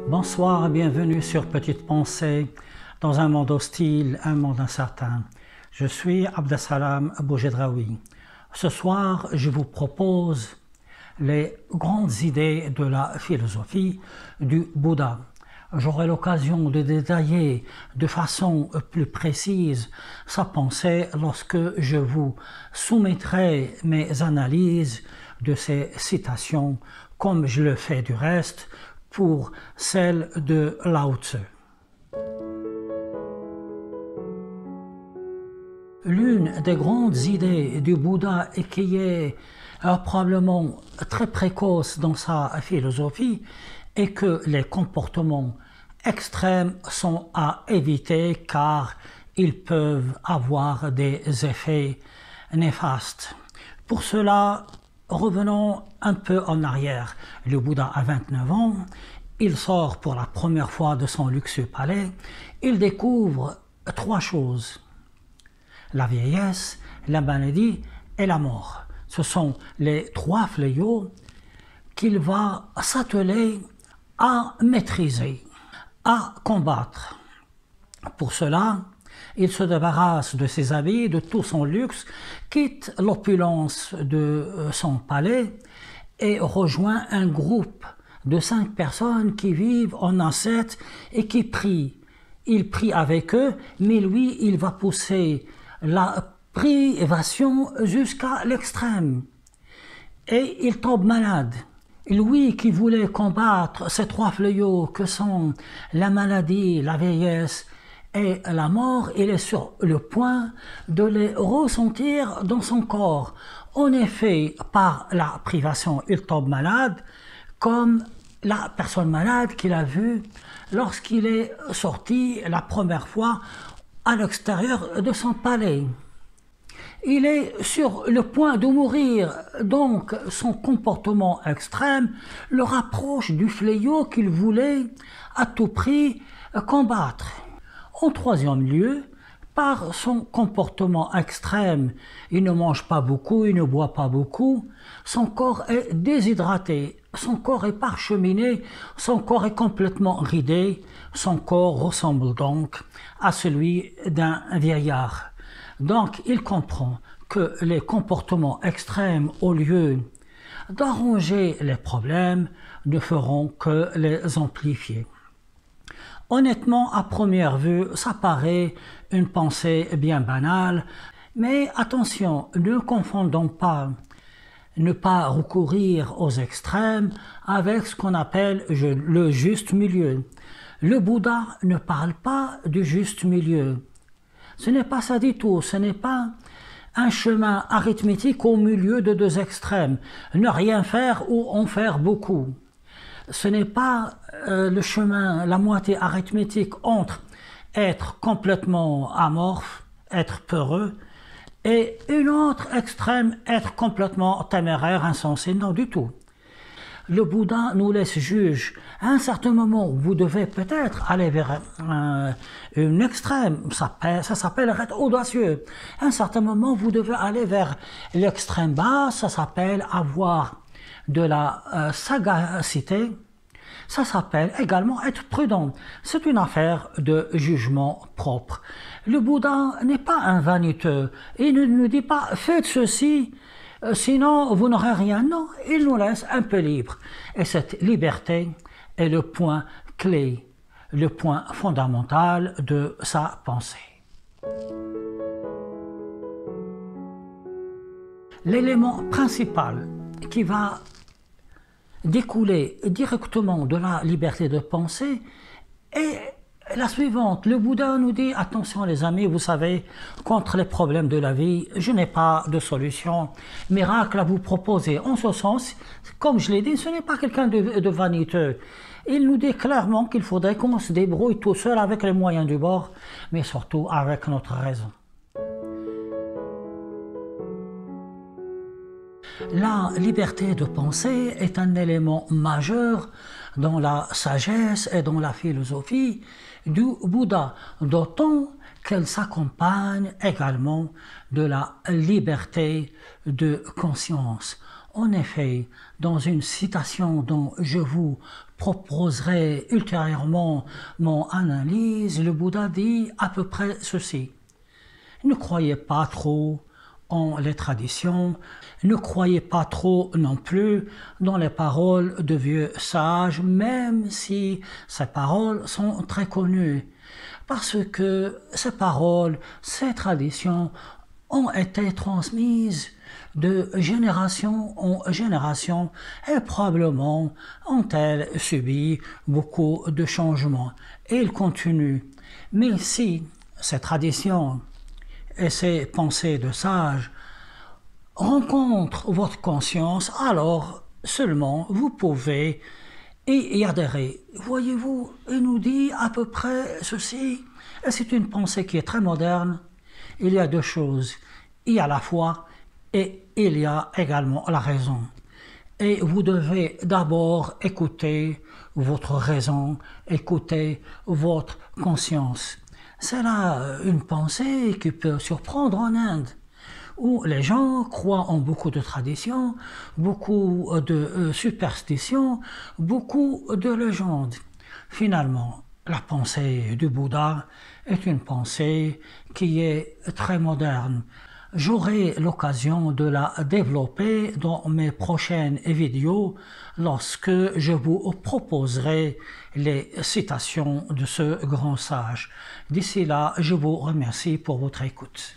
Bonsoir, bienvenue sur Petite Pensée, dans un monde hostile, un monde incertain. Je suis Abdessalam Boujedraoui. Ce soir, je vous propose les grandes idées de la philosophie du Bouddha. J'aurai l'occasion de détailler de façon plus précise sa pensée lorsque je vous soumettrai mes analyses de ces citations, comme je le fais du reste pour celle de Lao Tzu. L'une des grandes idées du Bouddha et qui est probablement très précoce dans sa philosophie est que les comportements extrêmes sont à éviter car ils peuvent avoir des effets néfastes. Pour cela, revenons un peu en arrière. Le Bouddha a 29 ans, il sort pour la première fois de son luxueux palais, il découvre trois choses: la vieillesse, la maladie et la mort. Ce sont les trois fléaux qu'il va s'atteler à maîtriser, à combattre. Pour cela, il se débarrasse de ses habits, de tout son luxe, quitte l'opulence de son palais et rejoint un groupe de 5 personnes qui vivent en ascète et qui prient. Il prie avec eux, mais lui, il va pousser la privation jusqu'à l'extrême. Et il tombe malade. Lui qui voulait combattre ces trois fléaux que sont la maladie, la vieillesse et la mort, il est sur le point de les ressentir dans son corps. En effet, par la privation, il tombe malade, comme la personne malade qu'il a vue lorsqu'il est sorti la première fois à l'extérieur de son palais. Il est sur le point de mourir, donc son comportement extrême le rapproche du fléau qu'il voulait à tout prix combattre. En troisième lieu, par son comportement extrême, il ne mange pas beaucoup, il ne boit pas beaucoup, son corps est déshydraté, son corps est parcheminé, son corps est complètement ridé, son corps ressemble donc à celui d'un vieillard. Donc il comprend que les comportements extrêmes, au lieu d'arranger les problèmes, ne feront que les amplifier. Honnêtement, à première vue, ça paraît une pensée bien banale, mais attention, ne confondons pas ne pas recourir aux extrêmes avec ce qu'on appelle le juste milieu. Le Bouddha ne parle pas du juste milieu. Ce n'est pas ça du tout, ce n'est pas un chemin arithmétique au milieu de deux extrêmes, ne rien faire ou en faire beaucoup. Ce n'est pas le chemin, la moitié arithmétique entre être complètement amorphe, être peureux, et une autre extrême, être complètement téméraire, insensé, non du tout. Le Bouddha nous laisse juge. À un certain moment, vous devez peut-être aller vers une extrême, ça s'appelle être audacieux. À un certain moment, vous devez aller vers l'extrême bas, ça s'appelle avoir de la sagacité. Ça s'appelle également être prudent. C'est une affaire de jugement propre. Le Bouddha n'est pas un vaniteux. Il ne nous dit pas « faites ceci, sinon vous n'aurez rien ». Non, il nous laisse un peu libres. Et cette liberté est le point clé, le point fondamental de sa pensée. L'élément principal qui va découler directement de la liberté de penser est la suivante. Le Bouddha nous dit: attention les amis, vous savez, contre les problèmes de la vie, je n'ai pas de solution miracle à vous proposer. En ce sens, comme je l'ai dit, ce n'est pas quelqu'un de vaniteux. Il nous dit clairement qu'il faudrait qu'on se débrouille tout seul avec les moyens du bord, mais surtout avec notre raison. La liberté de penser est un élément majeur dans la sagesse et dans la philosophie du Bouddha, d'autant qu'elle s'accompagne également de la liberté de conscience. En effet, dans une citation dont je vous proposerai ultérieurement mon analyse, le Bouddha dit à peu près ceci. Ne croyez pas trop en les traditions, ne croyez pas trop non plus dans les paroles de vieux sages, même si ces paroles sont très connues, parce que ces paroles, ces traditions ont été transmises de génération en génération et probablement ont-elles subi beaucoup de changements. Et ils continuent. Mais si ces traditions et ces pensées de sages rencontrent votre conscience, alors seulement vous pouvez y adhérer. Voyez-vous, il nous dit à peu près ceci, et c'est une pensée qui est très moderne. Il y a deux choses, il y a la foi et il y a également la raison. Et vous devez d'abord écouter votre raison, écouter votre conscience. C'est là une pensée qui peut surprendre en Inde, où les gens croient en beaucoup de traditions, beaucoup de superstitions, beaucoup de légendes. Finalement, la pensée du Bouddha est une pensée qui est très moderne. J'aurai l'occasion de la développer dans mes prochaines vidéos lorsque je vous proposerai les citations de ce grand sage. D'ici là, je vous remercie pour votre écoute.